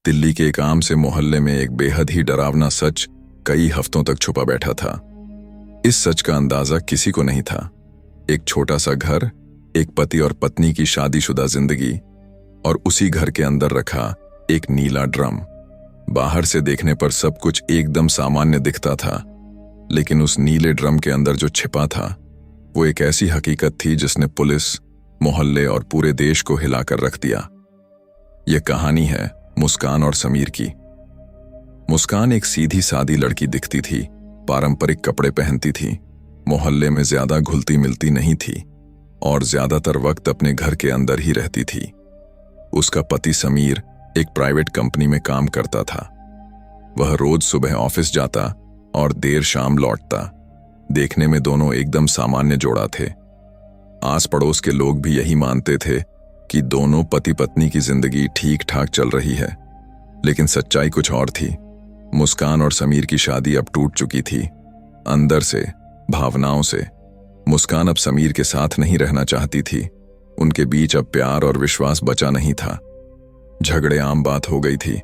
दिल्ली के एक आम से मोहल्ले में एक बेहद ही डरावना सच कई हफ्तों तक छुपा बैठा था। इस सच का अंदाजा किसी को नहीं था। एक छोटा सा घर, एक पति और पत्नी की शादीशुदा जिंदगी, और उसी घर के अंदर रखा एक नीला ड्रम। बाहर से देखने पर सब कुछ एकदम सामान्य दिखता था, लेकिन उस नीले ड्रम के अंदर जो छिपा था वो एक ऐसी हकीकत थी जिसने पुलिस, मोहल्ले और पूरे देश को हिलाकर रख दिया। यह कहानी है मुस्कान और समीर की। मुस्कान एक सीधी सादी लड़की दिखती थी, पारंपरिक कपड़े पहनती थी, मोहल्ले में ज्यादा घुलती मिलती नहीं थी और ज्यादातर वक्त अपने घर के अंदर ही रहती थी। उसका पति समीर एक प्राइवेट कंपनी में काम करता था। वह रोज सुबह ऑफिस जाता और देर शाम लौटता। देखने में दोनों एकदम सामान्य जोड़ा थे। आस पड़ोस के लोग भी यही मानते थे कि दोनों पति पत्नी की जिंदगी ठीक ठाक चल रही है, लेकिन सच्चाई कुछ और थी। मुस्कान और समीर की शादी अब टूट चुकी थी, अंदर से, भावनाओं से। मुस्कान अब समीर के साथ नहीं रहना चाहती थी। उनके बीच अब प्यार और विश्वास बचा नहीं था। झगड़े आम बात हो गई थी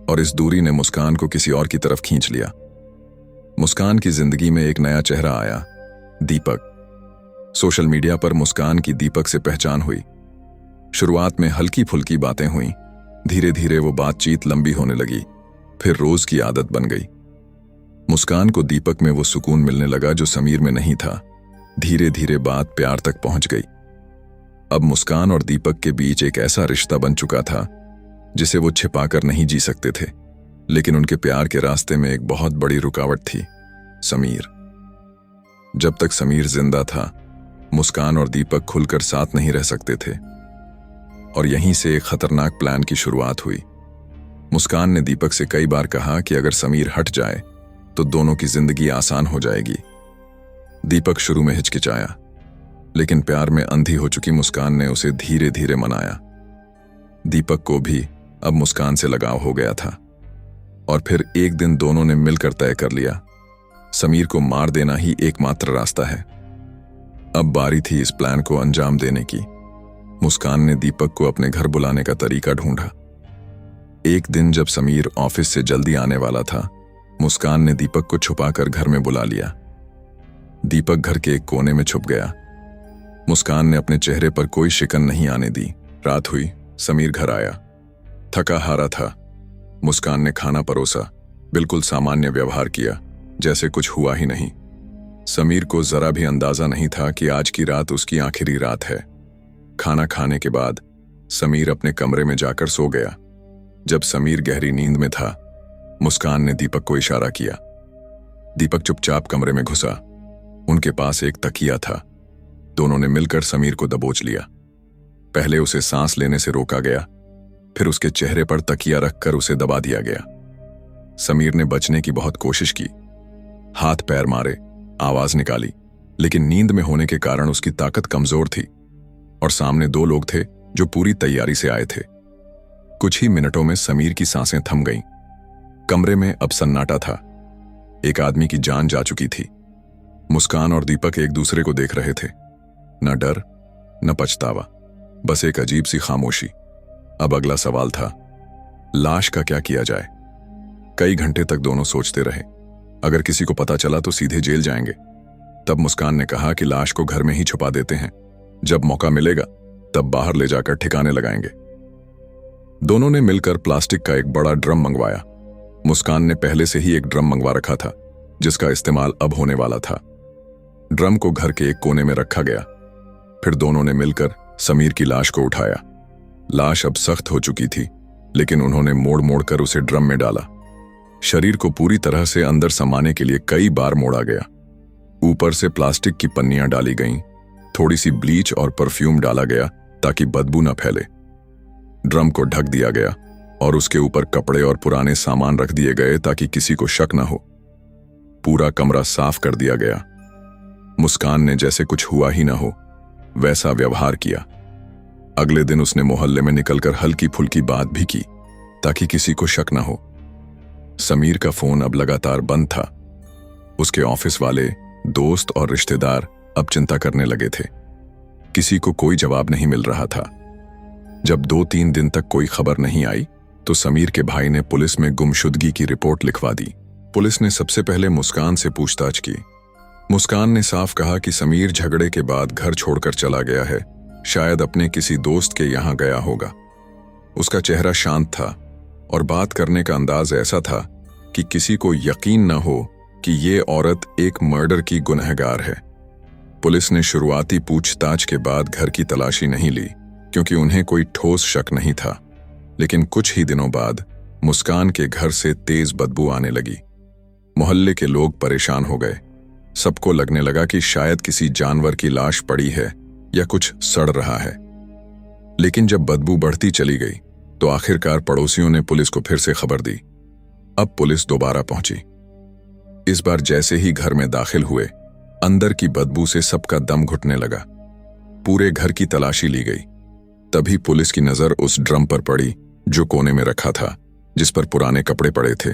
और इस दूरी ने मुस्कान को किसी और की तरफ खींच लिया। मुस्कान की जिंदगी में एक नया चेहरा आया, दीपक। सोशल मीडिया पर मुस्कान की दीपक से पहचान हुई। शुरुआत में हल्की फुल्की बातें हुई, धीरे धीरे वो बातचीत लंबी होने लगी, फिर रोज की आदत बन गई। मुस्कान को दीपक में वो सुकून मिलने लगा जो समीर में नहीं था। धीरे धीरे बात प्यार तक पहुंच गई। अब मुस्कान और दीपक के बीच एक ऐसा रिश्ता बन चुका था जिसे वो छिपाकर नहीं जी सकते थे, लेकिन उनके प्यार के रास्ते में एक बहुत बड़ी रुकावट थी, समीर। जब तक समीर जिंदा था, मुस्कान और दीपक खुलकर साथ नहीं रह सकते थे, और यहीं से एक खतरनाक प्लान की शुरुआत हुई। मुस्कान ने दीपक से कई बार कहा कि अगर समीर हट जाए तो दोनों की जिंदगी आसान हो जाएगी। दीपक शुरू में हिचकिचाया, लेकिन प्यार में अंधी हो चुकी मुस्कान ने उसे धीरे धीरे मनाया। दीपक को भी अब मुस्कान से लगाव हो गया था, और फिर एक दिन दोनों ने मिलकर तय कर लिया, समीर को मार देना ही एकमात्र रास्ता है। अब बारी थी इस प्लान को अंजाम देने की। मुस्कान ने दीपक को अपने घर बुलाने का तरीका ढूंढा। एक दिन जब समीर ऑफिस से जल्दी आने वाला था, मुस्कान ने दीपक को छुपाकर घर में बुला लिया। दीपक घर के एक कोने में छुप गया। मुस्कान ने अपने चेहरे पर कोई शिकन नहीं आने दी। रात हुई, समीर घर आया। थका हारा था। मुस्कान ने खाना परोसा, बिल्कुल सामान्य व्यवहार किया, जैसे कुछ हुआ ही नहीं। समीर को जरा भी अंदाजा नहीं था कि आज की रात उसकी आखिरी रात है। खाना खाने के बाद समीर अपने कमरे में जाकर सो गया। जब समीर गहरी नींद में था, मुस्कान ने दीपक को इशारा किया। दीपक चुपचाप कमरे में घुसा। उनके पास एक तकिया था। दोनों ने मिलकर समीर को दबोच लिया। पहले उसे सांस लेने से रोका गया, फिर उसके चेहरे पर तकिया रखकर उसे दबा दिया गया। समीर ने बचने की बहुत कोशिश की, हाथ पैर मारे, आवाज निकाली, लेकिन नींद में होने के कारण उसकी ताकत कमजोर थी, और सामने दो लोग थे जो पूरी तैयारी से आए थे। कुछ ही मिनटों में समीर की सांसें थम गईं। कमरे में अब सन्नाटा था। एक आदमी की जान जा चुकी थी। मुस्कान और दीपक एक दूसरे को देख रहे थे। न डर, न पछतावा, बस एक अजीब सी खामोशी। अब अगला सवाल था, लाश का क्या किया जाए? कई घंटे तक दोनों सोचते रहे। अगर किसी को पता चला तो सीधे जेल जाएंगे। तब मुस्कान ने कहा कि लाश को घर में ही छुपा देते हैं, जब मौका मिलेगा तब बाहर ले जाकर ठिकाने लगाएंगे। दोनों ने मिलकर प्लास्टिक का एक बड़ा ड्रम मंगवाया। मुस्कान ने पहले से ही एक ड्रम मंगवा रखा था, जिसका इस्तेमाल अब होने वाला था। ड्रम को घर के एक कोने में रखा गया। फिर दोनों ने मिलकर समीर की लाश को उठाया। लाश अब सख्त हो चुकी थी, लेकिन उन्होंने मोड़ मोड़ कर उसे ड्रम में डाला। शरीर को पूरी तरह से अंदर समाने के लिए कई बार मोड़ा गया। ऊपर से प्लास्टिक की पन्नियां डाली गईं, थोड़ी सी ब्लीच और परफ्यूम डाला गया ताकि बदबू न फैले। ड्रम को ढक दिया गया और उसके ऊपर कपड़े और पुराने सामान रख दिए गए ताकि किसी को शक न हो। पूरा कमरा साफ कर दिया गया। मुस्कान ने जैसे कुछ हुआ ही न हो वैसा व्यवहार किया। अगले दिन उसने मोहल्ले में निकलकर हल्की फुल्की बात भी की ताकि किसी को शक न हो। समीर का फोन अब लगातार बंद था। उसके ऑफिस वाले, दोस्त और रिश्तेदार अब चिंता करने लगे थे। किसी को कोई जवाब नहीं मिल रहा था। जब 2-3 दिन तक कोई खबर नहीं आई, तो समीर के भाई ने पुलिस में गुमशुदगी की रिपोर्ट लिखवा दी। पुलिस ने सबसे पहले मुस्कान से पूछताछ की। मुस्कान ने साफ कहा कि समीर झगड़े के बाद घर छोड़कर चला गया है, शायद अपने किसी दोस्त के यहां गया होगा। उसका चेहरा शांत था और बात करने का अंदाज ऐसा था कि किसी को यकीन न हो कि ये औरत एक मर्डर की गुनहगार है। पुलिस ने शुरुआती पूछताछ के बाद घर की तलाशी नहीं ली क्योंकि उन्हें कोई ठोस शक नहीं था, लेकिन कुछ ही दिनों बाद मुस्कान के घर से तेज बदबू आने लगी। मोहल्ले के लोग परेशान हो गए। सबको लगने लगा कि शायद किसी जानवर की लाश पड़ी है या कुछ सड़ रहा है। लेकिन जब बदबू बढ़ती चली गई तो आखिरकार पड़ोसियों ने पुलिस को फिर से खबर दी। अब पुलिस दोबारा पहुंची। इस बार जैसे ही घर में दाखिल हुए, अंदर की बदबू से सबका दम घुटने लगा। पूरे घर की तलाशी ली गई। तभी पुलिस की नजर उस ड्रम पर पड़ी जो कोने में रखा था, जिस पर पुराने कपड़े पड़े थे।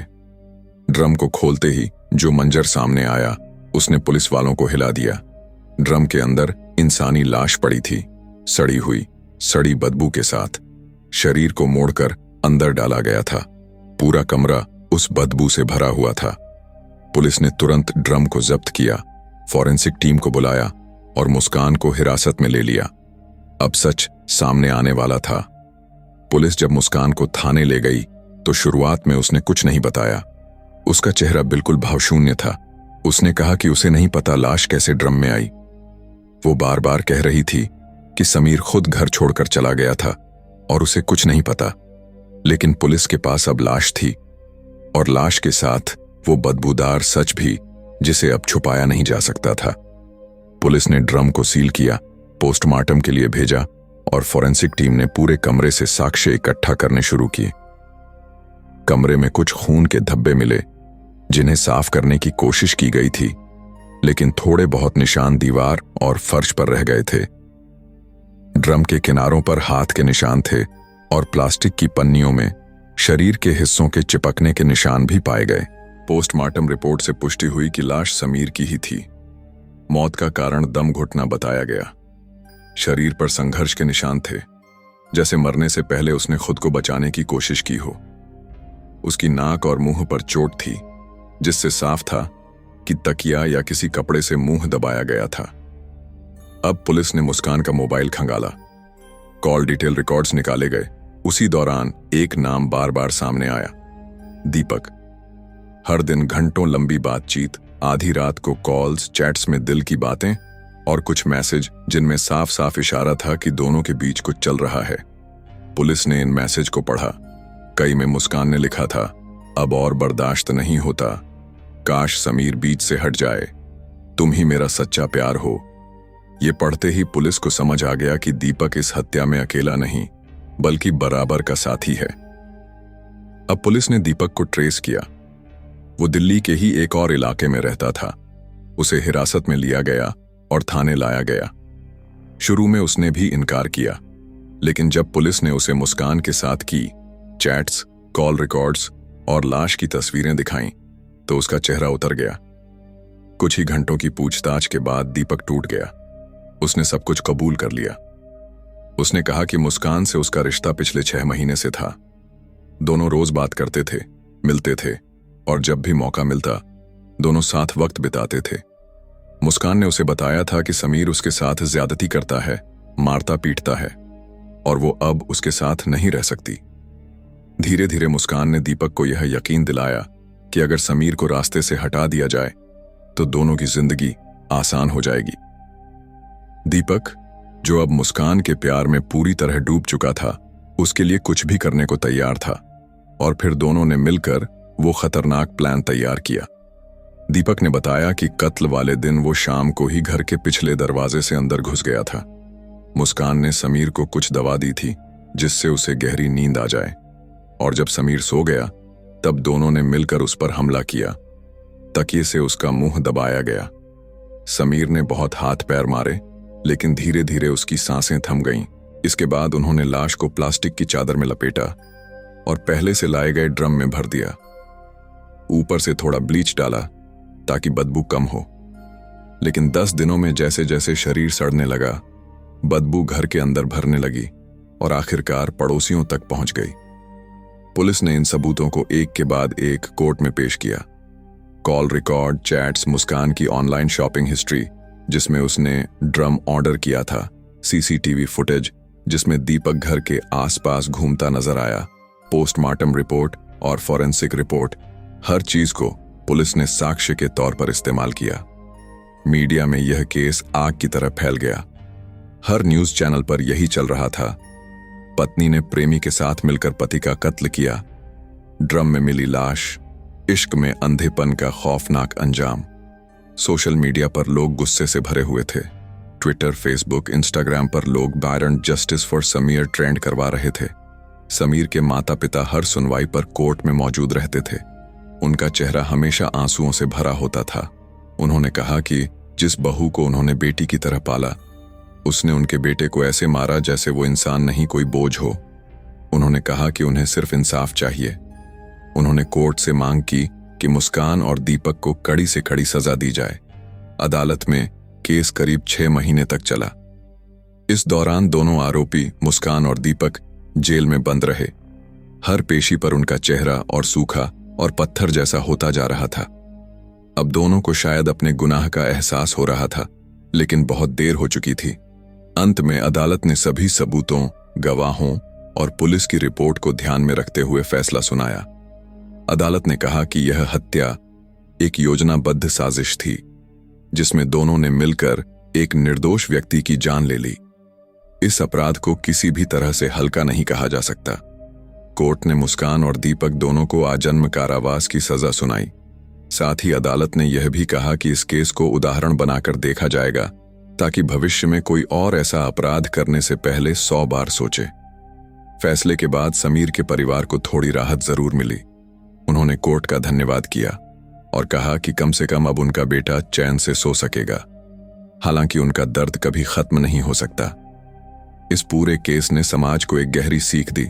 ड्रम को खोलते ही जो मंजर सामने आया उसने पुलिस वालों को हिला दिया। ड्रम के अंदर इंसानी लाश पड़ी थी, सड़ी हुई, सड़ी बदबू के साथ। शरीर को मोड़कर अंदर डाला गया था। पूरा कमरा उस बदबू से भरा हुआ था। पुलिस ने तुरंत ड्रम को जब्त किया, फॉरेंसिक टीम को बुलाया और मुस्कान को हिरासत में ले लिया। अब सच सामने आने वाला था। पुलिस जब मुस्कान को थाने ले गई तो शुरुआत में उसने कुछ नहीं बताया। उसका चेहरा बिल्कुल भावशून्य था। उसने कहा कि उसे नहीं पता लाश कैसे ड्रम में आई। वो बार बार कह रही थी कि समीर खुद घर छोड़कर चला गया था और उसे कुछ नहीं पता। लेकिन पुलिस के पास अब लाश थी और लाश के साथ वो बदबूदार सच भी, जिसे अब छुपाया नहीं जा सकता था। पुलिस ने ड्रम को सील किया, पोस्टमार्टम के लिए भेजा और फॉरेंसिक टीम ने पूरे कमरे से साक्ष्य इकट्ठा करने शुरू किए। कमरे में कुछ खून के धब्बे मिले जिन्हें साफ करने की कोशिश की गई थी, लेकिन थोड़े बहुत निशान दीवार और फर्श पर रह गए थे। ड्रम के किनारों पर हाथ के निशान थे और प्लास्टिक की पन्नियों में शरीर के हिस्सों के चिपकने के निशान भी पाए गए। पोस्टमार्टम रिपोर्ट से पुष्टि हुई कि लाश समीर की ही थी। मौत का कारण दम घुटना बताया गया। शरीर पर संघर्ष के निशान थे, जैसे मरने से पहले उसने खुद को बचाने की कोशिश की हो। उसकी नाक और मुंह पर चोट थी, जिससे साफ था कि तकिया या किसी कपड़े से मुंह दबाया गया था। अब पुलिस ने मुस्कान का मोबाइल खंगाला। कॉल डिटेल रिकॉर्ड्स निकाले गए। उसी दौरान एक नाम बार बार सामने आया, दीपक। हर दिन घंटों लंबी बातचीत, आधी रात को कॉल्स, चैट्स में दिल की बातें और कुछ मैसेज जिनमें साफ साफ इशारा था कि दोनों के बीच कुछ चल रहा है। पुलिस ने इन मैसेज को पढ़ा। कई में मुस्कान ने लिखा था, अब और बर्दाश्त नहीं होता, काश समीर बीच से हट जाए, तुम ही मेरा सच्चा प्यार हो। ये पढ़ते ही पुलिस को समझ आ गया कि दीपक इस हत्या में अकेला नहीं, बल्कि बराबर का साथी है। अब पुलिस ने दीपक को ट्रेस किया। वो दिल्ली के ही एक और इलाके में रहता था। उसे हिरासत में लिया गया और थाने लाया गया। शुरू में उसने भी इनकार किया, लेकिन जब पुलिस ने उसे मुस्कान के साथ की चैट्स, कॉल रिकॉर्ड्स और लाश की तस्वीरें दिखाईं, तो उसका चेहरा उतर गया। कुछ ही घंटों की पूछताछ के बाद दीपक टूट गया। उसने सब कुछ कबूल कर लिया। उसने कहा कि मुस्कान से उसका रिश्ता पिछले 6 महीने से था। दोनों रोज बात करते थे, मिलते थे और जब भी मौका मिलता दोनों साथ वक्त बिताते थे। मुस्कान ने उसे बताया था कि समीर उसके साथ ज्यादती करता है, मारता पीटता है और वो अब उसके साथ नहीं रह सकती। धीरे धीरे मुस्कान ने दीपक को यह यकीन दिलाया कि अगर समीर को रास्ते से हटा दिया जाए तो दोनों की जिंदगी आसान हो जाएगी। दीपक, जो अब मुस्कान के प्यार में पूरी तरह डूब चुका था, उसके लिए कुछ भी करने को तैयार था और फिर दोनों ने मिलकर वो खतरनाक प्लान तैयार किया। दीपक ने बताया कि कत्ल वाले दिन वो शाम को ही घर के पिछले दरवाजे से अंदर घुस गया था। मुस्कान ने समीर को कुछ दवा दी थी जिससे उसे गहरी नींद आ जाए, और जब समीर सो गया तब दोनों ने मिलकर उस पर हमला किया। तकिए से उसका मुंह दबाया गया। समीर ने बहुत हाथ पैर मारे, लेकिन धीरे धीरे उसकी सांसें थम गईं। इसके बाद उन्होंने लाश को प्लास्टिक की चादर में लपेटा और पहले से लाए गए ड्रम में भर दिया। ऊपर से थोड़ा ब्लीच डाला ताकि बदबू कम हो। लेकिन 10 दिनों में जैसे जैसे शरीर सड़ने लगा, बदबू घर के अंदर भरने लगी और आखिरकार पड़ोसियों तक पहुंच गई। पुलिस ने इन सबूतों को एक के बाद एक कोर्ट में पेश किया। कॉल रिकॉर्ड, चैट्स, मुस्कान की ऑनलाइन शॉपिंग हिस्ट्री जिसमें उसने ड्रम ऑर्डर किया था, सीसीटीवी फुटेज जिसमें दीपक घर के आसपास घूमता नजर आया, पोस्टमार्टम रिपोर्ट और फॉरेंसिक रिपोर्ट, हर चीज को पुलिस ने साक्ष्य के तौर पर इस्तेमाल किया। मीडिया में यह केस आग की तरह फैल गया। हर न्यूज चैनल पर यही चल रहा था। पत्नी ने प्रेमी के साथ मिलकर पति का कत्ल किया, ड्रम में मिली लाश, इश्क में अंधेपन का खौफनाक अंजाम। सोशल मीडिया पर लोग गुस्से से भरे हुए थे। ट्विटर, फेसबुक, इंस्टाग्राम पर लोग warrant justice for Sameer trend करवा रहे थे। समीर के माता पिता हर सुनवाई पर कोर्ट में मौजूद रहते थे। उनका चेहरा हमेशा आंसुओं से भरा होता था। उन्होंने कहा कि जिस बहू को उन्होंने बेटी की तरह पाला, उसने उनके बेटे को ऐसे मारा जैसे वो इंसान नहीं, कोई बोझ हो। उन्होंने कहा कि उन्हें सिर्फ इंसाफ चाहिए। उन्होंने कोर्ट से मांग की कि मुस्कान और दीपक को कड़ी से कड़ी सजा दी जाए। अदालत में केस करीब 6 महीने तक चला। इस दौरान दोनों आरोपी मुस्कान और दीपक जेल में बंद रहे। हर पेशी पर उनका चेहरा और सूखा और पत्थर जैसा होता जा रहा था। अब दोनों को शायद अपने गुनाह का एहसास हो रहा था, लेकिन बहुत देर हो चुकी थी। अंत में अदालत ने सभी सबूतों, गवाहों और पुलिस की रिपोर्ट को ध्यान में रखते हुए फैसला सुनाया। अदालत ने कहा कि यह हत्या एक योजनाबद्ध साजिश थी, जिसमें दोनों ने मिलकर एक निर्दोष व्यक्ति की जान ले ली। इस अपराध को किसी भी तरह से हल्का नहीं कहा जा सकता। कोर्ट ने मुस्कान और दीपक दोनों को आजन्म कारावास की सजा सुनाई। साथ ही अदालत ने यह भी कहा कि इस केस को उदाहरण बनाकर देखा जाएगा, ताकि भविष्य में कोई और ऐसा अपराध करने से पहले 100 बार सोचे। फैसले के बाद समीर के परिवार को थोड़ी राहत जरूर मिली। उन्होंने कोर्ट का धन्यवाद किया और कहा कि कम से कम अब उनका बेटा चैन से सो सकेगा। हालांकि उनका दर्द कभी खत्म नहीं हो सकता। इस पूरे केस ने समाज को एक गहरी सीख दी।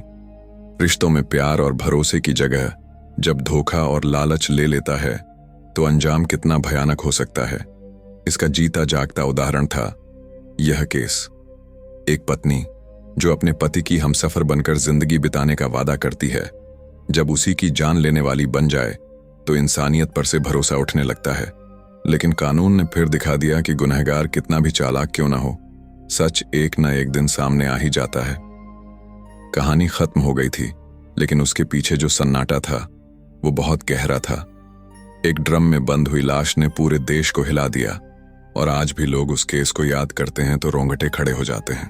रिश्तों में प्यार और भरोसे की जगह जब धोखा और लालच ले लेता है, तो अंजाम कितना भयानक हो सकता है। इसका जीता जागता उदाहरण था यह केस। एक पत्नी जो अपने पति की हमसफर बनकर जिंदगी बिताने का वादा करती है, जब उसी की जान लेने वाली बन जाए तो इंसानियत पर से भरोसा उठने लगता है। लेकिन कानून ने फिर दिखा दिया कि गुनहगार कितना भी चालाक क्यों ना हो, सच एक न एक दिन सामने आ ही जाता है। कहानी खत्म हो गई थी, लेकिन उसके पीछे जो सन्नाटा था वो बहुत गहरा था। एक ड्रम में बंद हुई लाश ने पूरे देश को हिला दिया, और आज भी लोग उस केस को याद करते हैं तो रोंगटे खड़े हो जाते हैं।